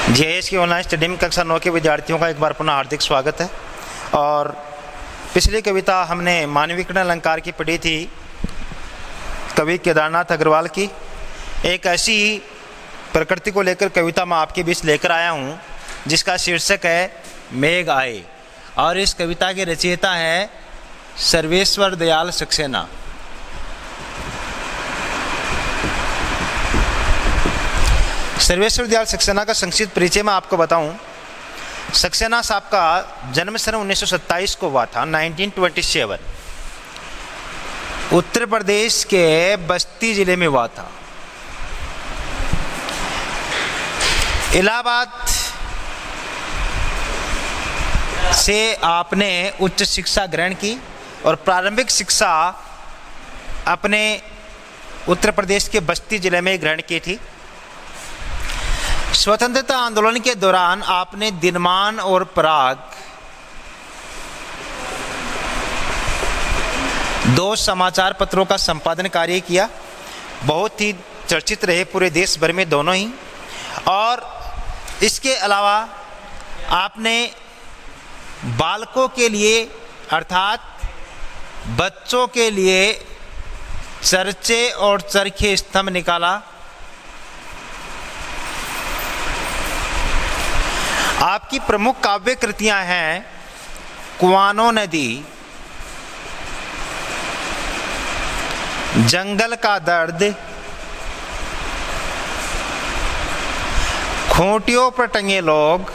JAS की online study में कक्षा 9 के विद्यार्थियों का एक बार पुनः हार्दिक स्वागत है। और पिछली कविता हमने मानविकरण अलंकार की पढ़ी थी, कवि केदारनाथ अग्रवाल की। एक ऐसी प्रकृति को लेकर कविता मैं आपके बीच लेकर आया हूँ जिसका शीर्षक है मेघ आए, और इस कविता के रचयिता हैं सर्वेश्वर दयाल सक्सेना। सर्वेश्वर दयाल सक्सेना का संक्षिप्त परिचय मैं आपको बताऊं। सक्सेना साहब का जन्म सन 1927 को हुआ था, 1927, उत्तर प्रदेश के बस्ती जिले में हुआ था। इलाहाबाद से आपने उच्च शिक्षा ग्रहण की और प्रारंभिक शिक्षा अपने उत्तर प्रदेश के बस्ती जिले में ग्रहण की थी। स्वतंत्रता आंदोलन के दौरान आपने दिनमान और पराग दो समाचार पत्रों का संपादन कार्य किया, बहुत ही चर्चित रहे पूरे देश भर में दोनों ही। और इसके अलावा आपने बालकों के लिए अर्थात बच्चों के लिए चर्चे और चरखे स्तंभ निकाला। आपकी प्रमुख काव्य कृतियां हैं कुआनो नदी, जंगल का दर्द, खूंटियों पर टंगे लोग,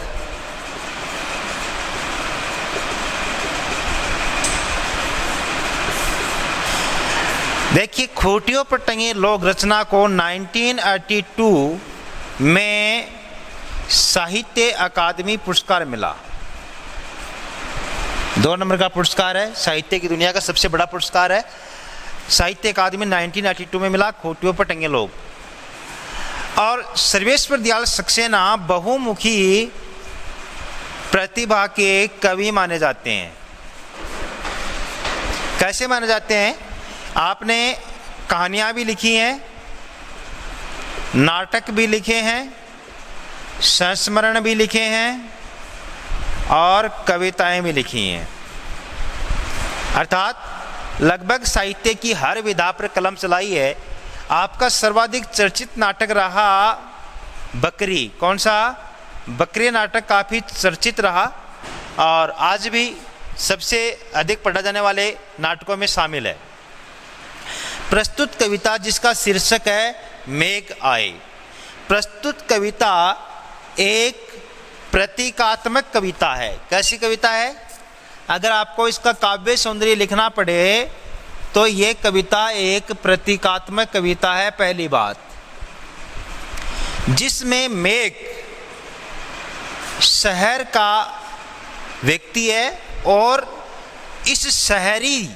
देखिए खूंटियों पर टंगे लोग रचना को 1982 में साहित्य अकादमी पुरस्कार मिला। 2 नंबर का पुरस्कार है, साहित्य की दुनिया का सबसे बड़ा पुरस्कार है। साहित्य अकादमी 1982 में मिला, खूंटियों पर टंगे लोग। और सर्वेश्वर दयाल सक्सेना बहुमुखी प्रतिभा के कवि माने जाते हैं। कैसे माने जाते हैं? आपने कहानियां भी लिखी हैं, नाटक भी लिखे हैं, संस्मरण भी लिखे हैं और कविताएं भी लिखी हैं। अर्थात लगभग साहित्य की हर विधा पर कलम चलाई है। आपका सर्वाधिक चर्चित नाटक रहा बकरी। कौन सा? बकरी नाटक काफ़ी चर्चित रहा और आज भी सबसे अधिक पढ़ा जाने वाले नाटकों में शामिल है। प्रस्तुत कविता जिसका शीर्षक है मेघ आए। प्रस्तुत कविता एक प्रतीकात्मक कविता है। कैसी कविता है? अगर आपको इसका काव्य सौंदर्य लिखना पड़े तो ये कविता एक प्रतीकात्मक कविता है। पहली बात, जिसमें मेघ शहर का व्यक्ति है और इस शहरी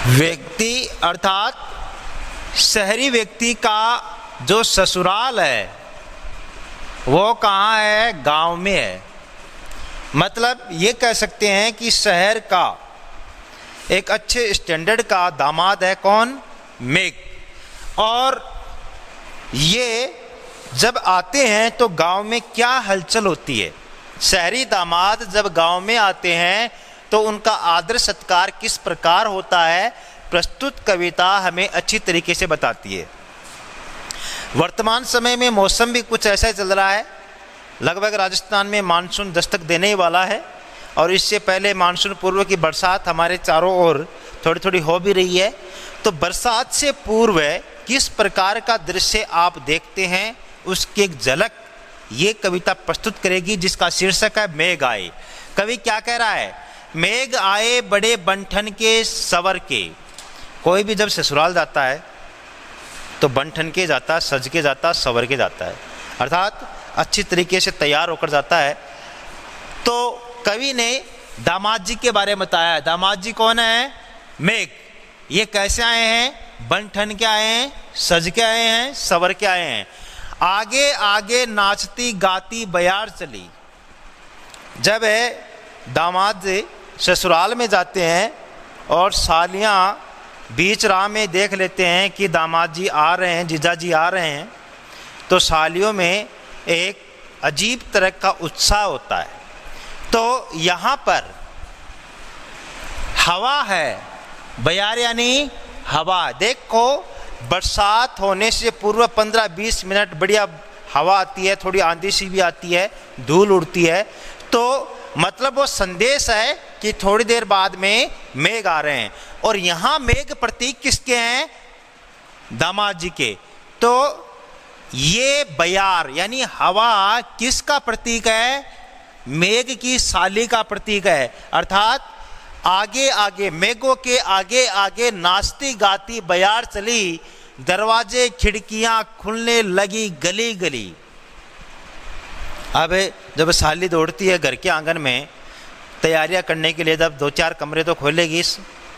व्यक्ति अर्थात शहरी व्यक्ति का जो ससुराल है वो कहाँ है? गांव में है। मतलब ये कह सकते हैं कि शहर का एक अच्छे स्टैंडर्ड का दामाद है। कौन? मेघ। और ये जब आते हैं तो गांव में क्या हलचल होती है? शहरी दामाद जब गांव में आते हैं तो उनका आदर सत्कार किस प्रकार होता है, प्रस्तुत कविता हमें अच्छी तरीके से बताती है। वर्तमान समय में मौसम भी कुछ ऐसा चल रहा है। लगभग राजस्थान में मानसून दस्तक देने ही वाला है और इससे पहले मानसून पूर्व की बरसात हमारे चारों ओर थोड़ी थोड़ी हो भी रही है। तो बरसात से पूर्व किस प्रकार का दृश्य आप देखते हैं उसकी एक झलक ये कविता प्रस्तुत करेगी, जिसका शीर्षक है मेघ आए। कवि क्या कह रहा है? मेघ आए बड़े बंठन के सवर के। कोई भी जब ससुराल जाता है तो बंठन के जाता, सज के जाता, सवर के जाता है, अर्थात अच्छी तरीके से तैयार होकर जाता है। तो कवि ने दामाद जी के बारे में बताया। दामाद जी कौन है? मेघ। ये कैसे आए हैं? बंठन के आए हैं, सज के आए हैं, सवर के आए हैं। आगे आगे नाचती गाती बयार चली। जब दामाद ससुराल में जाते हैं और सालियाँ बीच राह में देख लेते हैं कि दामाद जी आ रहे हैं, जीजा जी आ रहे हैं, तो सालियों में एक अजीब तरह का उत्साह होता है। तो यहाँ पर हवा है, बयार यानी हवा। देखो, बरसात होने से पूर्व 15-20 मिनट बढ़िया हवा आती है, थोड़ी आंधी सी भी आती है, धूल उड़ती है, तो मतलब वो संदेश है कि थोड़ी देर बाद में मेघ आ रहे हैं। और यहाँ मेघ प्रतीक किसके हैं? दामाद जी के। तो ये बयार यानी हवा किसका प्रतीक है? मेघ की साली का प्रतीक है। अर्थात आगे आगे, मेघों के आगे आगे नाचती गाती बयार चली, दरवाजे खिड़कियां खुलने लगी गली गली। अब जब साली दौड़ती है घर के आंगन में तैयारियां करने के लिए, जब 2-4 कमरे तो खोलेगी,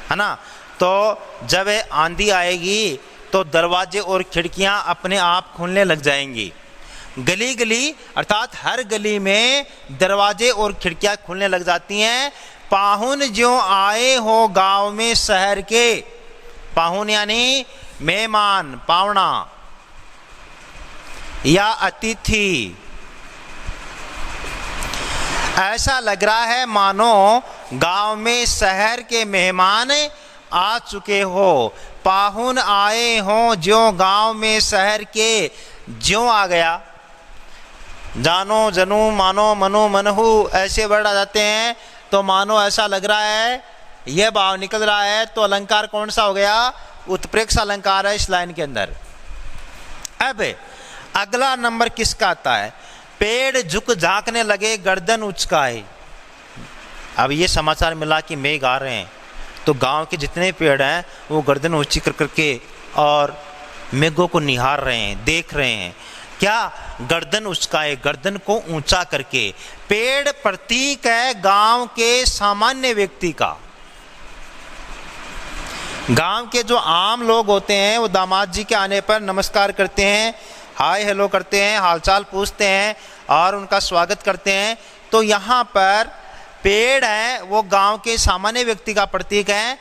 है ना, तो जब आंधी आएगी तो दरवाजे और खिड़कियां अपने आप खुलने लग जाएंगी। गली गली अर्थात हर गली में दरवाजे और खिड़कियां खुलने लग जाती हैं। पाहुन ज्यों आए हो गांव में शहर के। पाहुन यानी मेहमान, पावना या अतिथि। ऐसा लग रहा है मानो गांव में शहर के मेहमान आ चुके हो। पाहुन आए हो ज्यों गांव में शहर के, ज्यों आ गया। जानो, जनू, मानो, मनु, मनहु ऐसे वर्ड आ जाते हैं तो मानो ऐसा लग रहा है, यह भाव निकल रहा है। तो अलंकार कौन सा हो गया? उत्प्रेक्ष अलंकार है इस लाइन के अंदर। अब अगला नंबर किसका आता है? पेड़ झुक झांकने लगे गर्दन उचकाए। अब ये समाचार मिला कि मेघ आ रहे हैं, तो गांव के जितने पेड़ हैं वो गर्दन ऊंची कर करके और मेघों को निहार रहे हैं, देख रहे हैं। क्या? गर्दन उचकाए, गर्दन को ऊंचा करके। पेड़ प्रतीक है गांव के सामान्य व्यक्ति का। गांव के जो आम लोग होते हैं वो दामाद जी के आने पर नमस्कार करते हैं, हाय हेलो करते हैं, हालचाल पूछते हैं और उनका स्वागत करते हैं। तो यहाँ पर पेड़ है वो गांव के सामान्य व्यक्ति का प्रतीक है।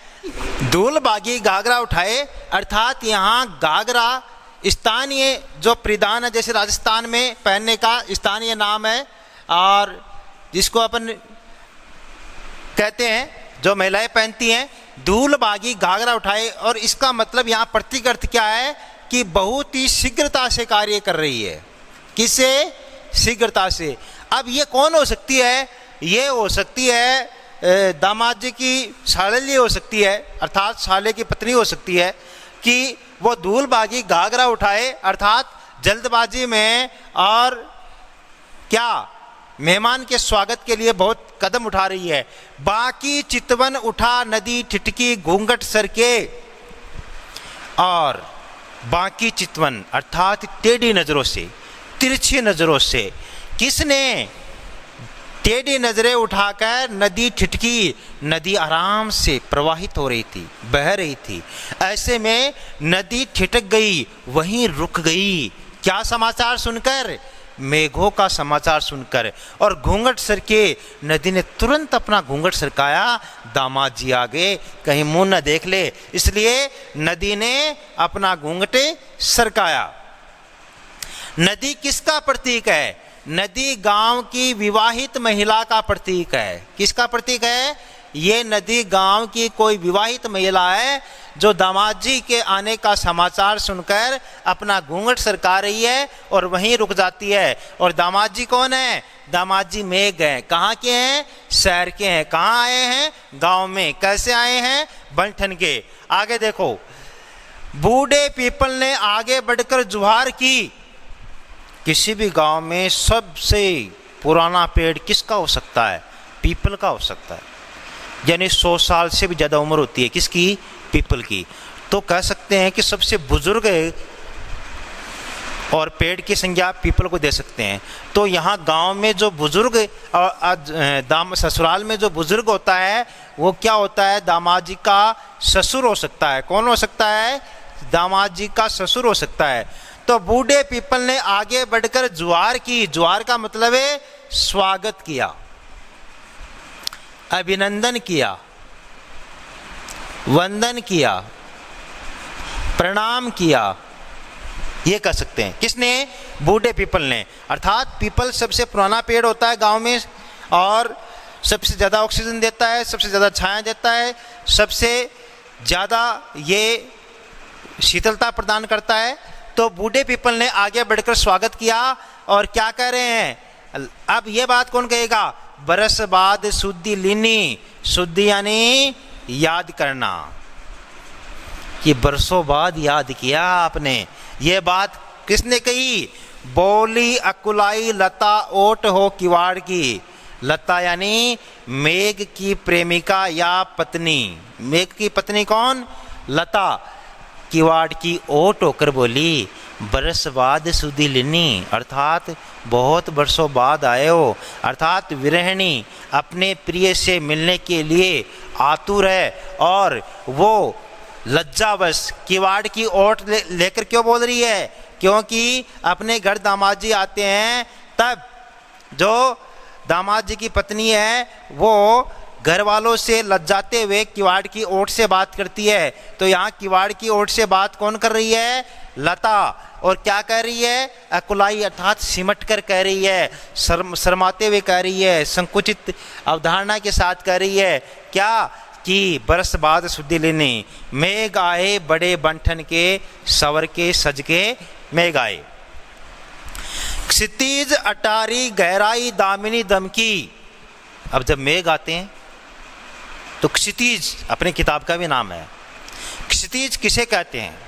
दूल बागी घाघरा उठाए, अर्थात यहाँ घाघरा स्थानीय जो परिधान है, जैसे राजस्थान में पहनने का स्थानीय नाम है, और जिसको अपन कहते हैं जो महिलाएं पहनती हैं, दूल बागी घाघरा उठाए। और इसका मतलब यहाँ प्रतीक अर्थ क्या है कि बहुत ही शीघ्रता से कार्य कर रही है। किससे? शीघ्रता से। अब ये कौन हो सकती है? ये हो सकती है दामाद जी की साली हो सकती है, अर्थात साले की पत्नी हो सकती है कि वो धूल बागी घाघरा उठाए, अर्थात जल्दबाजी में, और क्या मेहमान के स्वागत के लिए बहुत कदम उठा रही है। बाकी चितवन उठा नदी ठिठकी घूंघट सरके। और बाकी चितवन अर्थात टेढ़ी नजरों से, तिरछी नजरों से। किसने? टेढ़ी नजरें उठाकर नदी ठिठकी। नदी आराम से प्रवाहित हो रही थी, बह रही थी। ऐसे में नदी ठिठक गई, वहीं रुक गई। क्या समाचार सुनकर? मेघों का समाचार सुनकर। और घूंघट सरके, नदी ने तुरंत अपना घूंघट सरकाया। दामाद जी आगे कहीं मुंह न देख ले, इसलिए नदी ने अपना घूंघट सरकाया। नदी किसका प्रतीक है? नदी गांव की विवाहित महिला का प्रतीक है। किसका प्रतीक है? ये नदी गांव की कोई विवाहित महिला है जो दामाद जी के आने का समाचार सुनकर अपना घूंघट सरका रही है और वहीं रुक जाती है। और दामाद जी कौन है? दामाद जी मेघ हैं। कहाँ के हैं? शहर के हैं। कहाँ आए हैं? गांव में। कैसे आए हैं? बंठन के। आगे देखो, बूढ़े पीपल ने आगे बढ़कर जुहार की। किसी भी गांव में सबसे पुराना पेड़ किसका हो सकता है? पीपल का हो सकता है। यानी 100 साल से भी ज़्यादा उम्र होती है किसकी? पीपल की। तो कह सकते हैं कि सबसे बुजुर्ग और पेड़ की संज्ञा पीपल को दे सकते हैं। तो यहाँ गांव में जो बुजुर्ग और ससुराल में जो बुजुर्ग होता है वो क्या होता है? दामाद जी का ससुर हो सकता है। कौन हो सकता है? दामाद जी का ससुर हो सकता है। तो बूढ़े पीपल ने आगे बढ़कर जुहार की। जुहार का मतलब है स्वागत किया, अभिनंदन किया, वंदन किया, प्रणाम किया। ये कह सकते हैं। किसने? बूढ़े पीपल ने। अर्थात पीपल सबसे पुराना पेड़ होता है गांव में और सबसे ज़्यादा ऑक्सीजन देता है, सबसे ज़्यादा छाया देता है, सबसे ज़्यादा ये शीतलता प्रदान करता है। तो बूढ़े पीपल ने आगे बढ़कर स्वागत किया और क्या कह रहे हैं? अब ये बात कौन कहेगा? बरस बाद शुद्धि लीनी, शुद्धि यानी याद करना, कि बरसों बाद याद किया आपने। ये बात किसने कही? बोली अकुलाई लता ओट हो किवाड़ की। लता यानी मेघ की प्रेमिका या पत्नी। मेघ की पत्नी कौन? लता। किवाड़ की ओट होकर बोली, बरस बाद सुधी लिनी, अर्थात बहुत बरसों बाद आए हो। अर्थात विरहिणी अपने प्रिय से मिलने के लिए आतुर है और वो लज्जावश किवाड़ की ओट लेकर क्यों बोल रही है? क्योंकि अपने घर दामाद जी आते हैं, तब जो दामाद जी की पत्नी है वो घर वालों से लज्जाते हुए किवाड़ की ओट से बात करती है। तो यहाँ किवाड़ की ओट से बात कौन कर रही है? लता। और क्या कह रही है? अकुलाई, अर्थात सिमट कर कह रही है, शर्माते हुए कह रही है, संकुचित अवधारणा के साथ कह रही है। क्या? कि बरस बाद शुद्धि लेने, मेघ आए बड़े बंठन के, सवर के सज के मेघ आए। क्षितिज अटारी गहराई दामिनी दमकी। अब जब मेघ आते हैं तो क्षितिज अपने किताब का भी नाम है। क्षितिज किसे कहते हैं?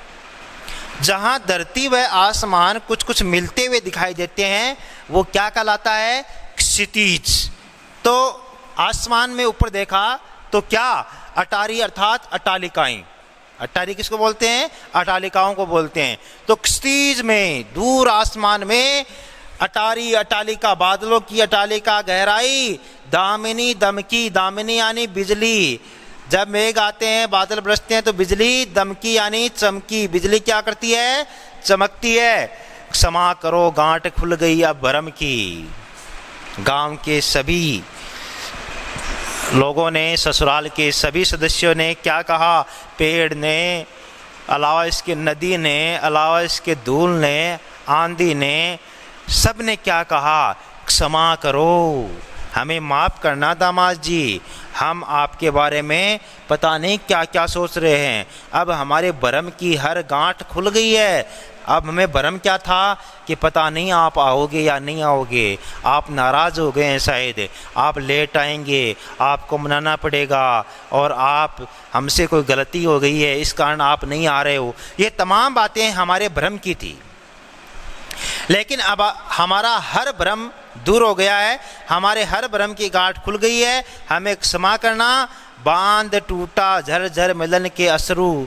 जहां धरती व आसमान कुछ कुछ मिलते हुए दिखाई देते हैं वो क्या कहलाता है? क्षितिज। तो आसमान में ऊपर देखा तो क्या? अटारी अर्थात अटालिकाएं। अटारी किसको बोलते हैं? अटालिकाओं को बोलते हैं। तो क्षितिज में, दूर आसमान में अटारी, अटालिका, बादलों की अटालिका, गहराई, दामिनी दमकी। दामिनी यानी बिजली। जब मेघ आते हैं, बादल बरसते हैं तो बिजली, दमकी यानी चमकी। बिजली क्या करती है? चमकती है। क्षमा करो गांठ खुल गई अब भरम की। गांव के सभी लोगों ने, ससुराल के सभी सदस्यों ने क्या कहा? पेड़ ने, अलावा इसके नदी ने, अलावा इसके धूल ने, आंधी ने, सब ने क्या कहा? क्षमा करो, हमें माफ़ करना दामाद जी, हम आपके बारे में पता नहीं क्या क्या सोच रहे हैं। अब हमारे भरम की हर गांठ खुल गई है। अब हमें भरम क्या था कि पता नहीं आप आओगे या नहीं आओगे। आप नाराज़ हो गए हैं, शायद आप लेट आएंगे, आपको मनाना पड़ेगा, और आप हमसे कोई गलती हो गई है इस कारण आप नहीं आ रहे हो। ये तमाम बातें हमारे भ्रम की थी। लेकिन अब हमारा हर भ्रम दूर हो गया है, हमारे हर भ्रम की गांठ खुल गई है। हमें क्षमा करना। बांध टूटा झरझर मिलन के असरू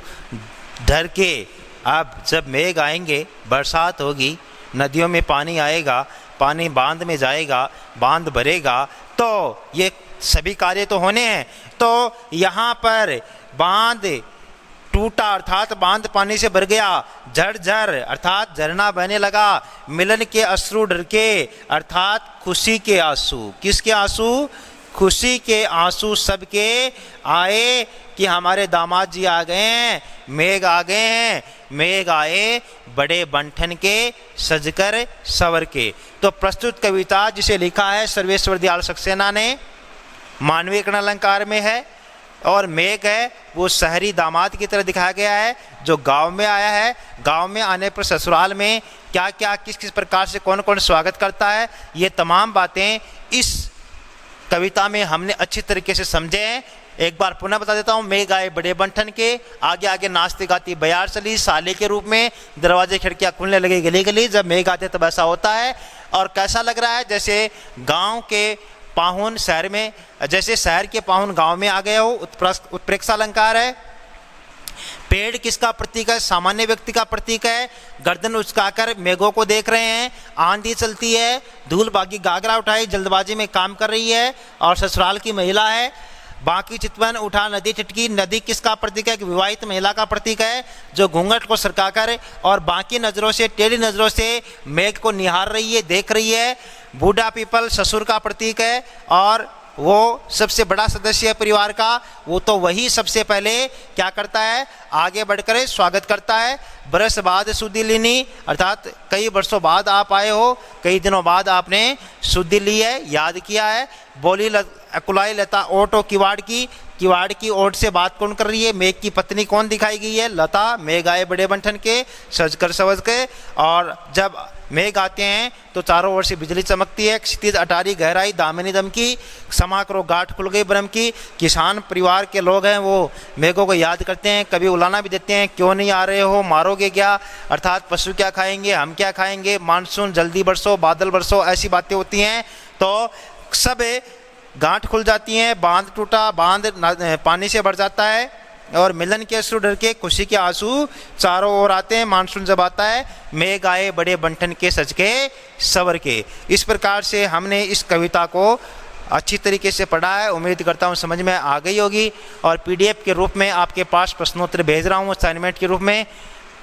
ढर के। अब जब मेघ आएंगे, बरसात होगी, नदियों में पानी आएगा, पानी बांध में जाएगा, बांध भरेगा, तो ये सभी कार्य तो होने हैं। तो यहाँ पर बांध टूटा अर्थात बांध पानी से भर गया, झरझर अर्थात झरना बहने लगा, मिलन के अश्रु ढर के अर्थात खुशी के आंसू। किसके आंसू? खुशी के आंसू सबके आए कि हमारे दामाद जी आ गए हैं, मेघ आ गए हैं। मेघ आए बड़े बंठन के, सजकर सवर के। तो प्रस्तुत कविता जिसे लिखा है सर्वेश्वर दयाल सक्सेना ने, मानवीय कर्ण अलंकार में है, और मेघ है वो शहरी दामाद की तरह दिखाया गया है जो गांव में आया है। गांव में आने पर ससुराल में क्या क्या, किस किस प्रकार से कौन कौन स्वागत करता है, ये तमाम बातें इस कविता में हमने अच्छी तरीके से समझे हैं। एक बार पुनः बता देता हूँ। मेघ आए बड़े बंठन के, आगे आगे नाचती गाती बयार चली, साले के रूप में दरवाजे खिड़कियाँ खुलने लगे गली गली। जब मेघ आते तब ऐसा होता है। और कैसा लग रहा है? जैसे गाँव के पाहुन शहर में, जैसे शहर के पाहुन गांव में आ गए हो। उत्प्रेक्षा अलंकार है। पेड़ किसका प्रतीक है? सामान्य व्यक्ति का प्रतीक है। गर्दन उचकाकर मेघों को देख रहे हैं। आंधी चलती है, धूल बागी गागरा उठाई, जल्दबाजी में काम कर रही है, और ससुराल की महिला है। बाकी चितवन उठा नदी टिटकी। नदी किसका प्रतीक है? कि विवाहित महिला का प्रतीक है जो घूंघट को सरकाकर और बाकी नज़रों से, टेढ़ी नज़रों से मेघ को निहार रही है, देख रही है। बूढ़ा पीपल ससुर का प्रतीक है, और वो सबसे बड़ा सदस्य है परिवार का, वो तो वही सबसे पहले क्या करता है, आगे बढ़कर स्वागत करता है। बरस बाद शुद्धि लेनी, अर्थात कई वर्षों बाद आप आए हो, कई दिनों बाद आपने शुद्धि ली है, याद किया है। बोली अकुलाई लता ओटो किवाड़ की ओट से बात कौन कर रही है, मेघ की पत्नी कौन दिखाई गई है, लता। मेघ आए बड़े बंठन के, सज कर सवज के, और जब मेघ आते हैं तो चारों ओर से बिजली चमकती है। क्षितिज अटारी गहराई दामिनी दम की, क्षमा करो गांठ खुल गई ब्रह्म की। किसान परिवार के लोग हैं, वो मेघों को याद करते हैं, कभी उलाना भी देते हैं, क्यों नहीं आ रहे हो, मारोगे क्या, अर्थात पशु क्या खाएंगे, हम क्या खाएंगे, मानसून जल्दी बरसो, बादल बरसो, ऐसी बातें होती हैं। तो सब गांठ खुल जाती हैं, बांध टूटा, बांध पानी से भर जाता है, और मिलन के अश्रु डर के खुशी के आंसू चारों ओर आते हैं। मानसून जब आता है, मेघ आए बड़े बंठन के सज के सवर के। इस प्रकार से हमने इस कविता को अच्छी तरीके से पढ़ा है, उम्मीद करता हूँ समझ में आ गई होगी। और पीडीएफ के रूप में आपके पास प्रश्नोत्तर भेज रहा हूँ, असाइनमेंट के रूप में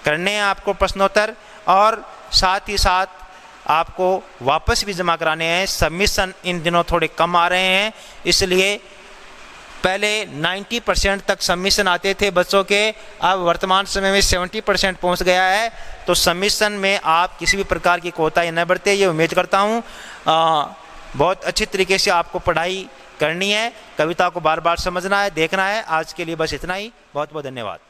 करने हैं आपको प्रश्नोत्तर, और साथ ही साथ आपको वापस भी जमा कराने हैं। सबमिशन इन दिनों थोड़े कम आ रहे हैं, इसलिए पहले 90% तक सबमिशन आते थे बच्चों के, अब वर्तमान समय में 70% पहुंच गया है। तो सबमिशन में आप किसी भी प्रकार की कोताही न बरते, ये उम्मीद करता हूं। बहुत अच्छी तरीके से आपको पढ़ाई करनी है, कविता को बार बार समझना है, देखना है। आज के लिए बस इतना ही, बहुत बहुत धन्यवाद।